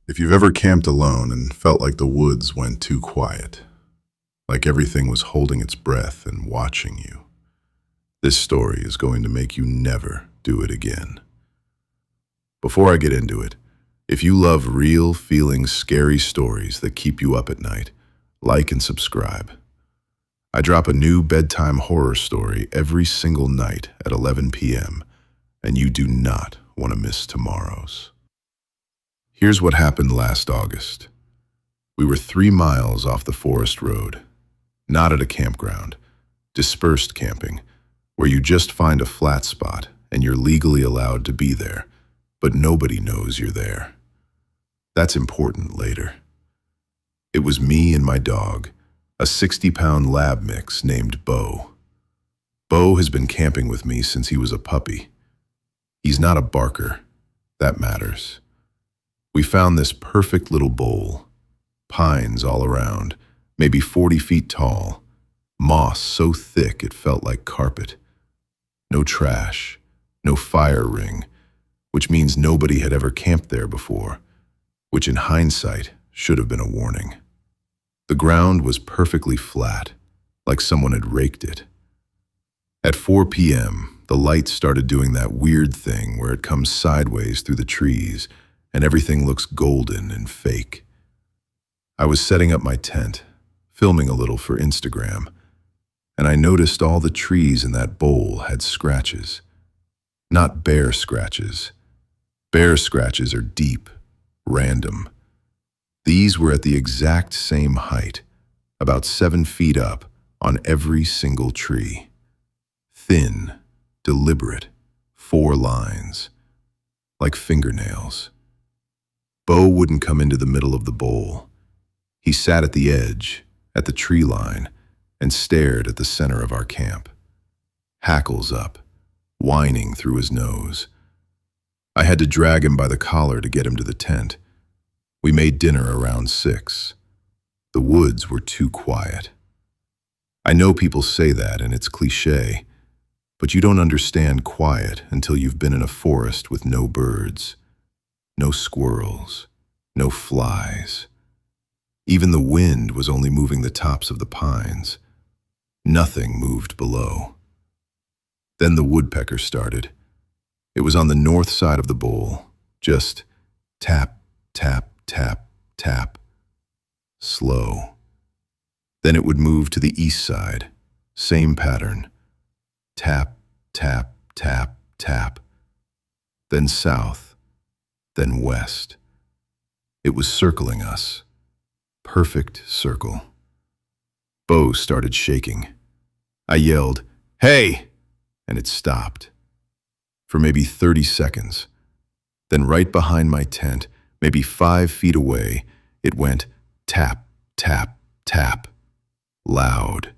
If you've ever camped alone and felt like the woods went too quiet, like everything was holding its breath and watching you, this story is going to make you never do it again. Before I get into it, if you love real, feeling, scary stories that keep you up at night, like and subscribe. I drop a new bedtime horror story every single night at 11 p.m., and you do not want to miss tomorrow's. Here's what happened last August. We were 3 miles off the forest road, not at a campground, dispersed camping, where you just find a flat spot and you're legally allowed to be there, but nobody knows you're there. That's important later. It was me and my dog, a 60-pound lab mix named Bo. Bo has been camping with me since he was a puppy. He's not a barker. That matters. We found this perfect little bowl. Pines all around, maybe 40 feet tall. Moss so thick it felt like carpet. No trash, no fire ring, which means nobody had ever camped there before, which in hindsight should have been a warning. The ground was perfectly flat, like someone had raked it. At 4 p.m., the light started doing that weird thing where it comes sideways through the trees and everything looks golden and fake. I was setting up my tent, filming a little for Instagram, and I noticed all the trees in that bowl had scratches. Not bear scratches. Bear scratches are deep, random. These were at the exact same height, about 7 feet up, on every single tree. Thin, deliberate, 4 lines, like fingernails. Bo wouldn't come into the middle of the bowl. He sat at the edge, at the tree line, and stared at the center of our camp. Hackles up, whining through his nose. I had to drag him by the collar to get him to the tent. We made dinner around 6. The woods were too quiet. I know people say that and it's cliché, but you don't understand quiet until you've been in a forest with no birds, no squirrels, no flies. Even the wind was only moving the tops of the pines. Nothing moved below. Then the woodpecker started. It was on the north side of the bowl, just tap, tap, tap, tap. Slow. Then it would move to the east side, same pattern. Tap, tap, tap, tap. Then south, then west. It was circling us. Perfect circle. Bo started shaking. I yelled, "Hey!" and it stopped. For maybe 30 seconds. Then right behind my tent, maybe 5 feet away, it went tap, tap, tap. Loud.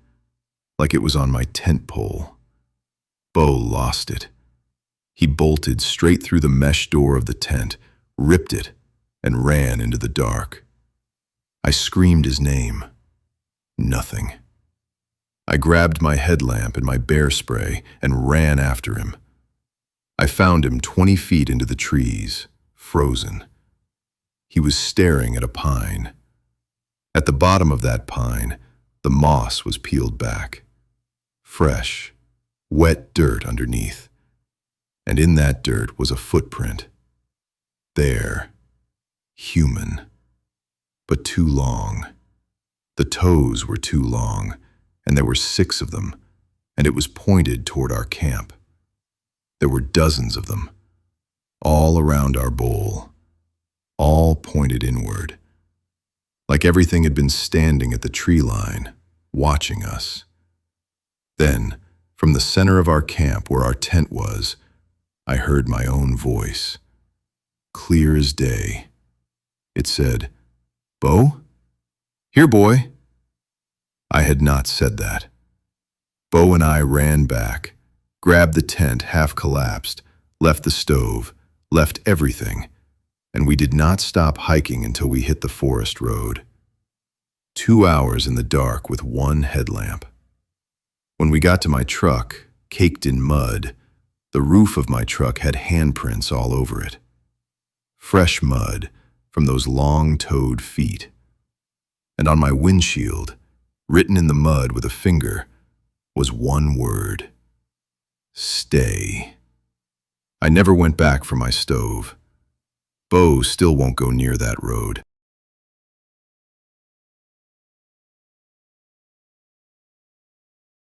Like it was on my tent pole. Bo lost it. He bolted straight through the mesh door of the tent, ripped it, and ran into the dark. I screamed his name. Nothing. I grabbed my headlamp and my bear spray and ran after him. I found him 20 feet into the trees, frozen. He was staring at a pine. At the bottom of that pine, the moss was peeled back. Fresh, wet dirt underneath. And in that dirt was a footprint. There. Human. But too long. The toes were too long, and there were 6 of them, and it was pointed toward our camp. There were dozens of them, all around our bowl, all pointed inward, like everything had been standing at the tree line, watching us. Then, from the center of our camp where our tent was, I heard my own voice, clear as day. It said, "Bo? Here, boy." I had not said that. Bo and I ran back, grabbed the tent half collapsed, left the stove, left everything, and we did not stop hiking until we hit the forest road. 2 hours in the dark with 1 headlamp. When we got to my truck, caked in mud, the roof of my truck had handprints all over it. Fresh mud, from those long-toed feet. And on my windshield, written in the mud with a finger, was one word: stay. I never went back for my stove. Bo still won't go near that road.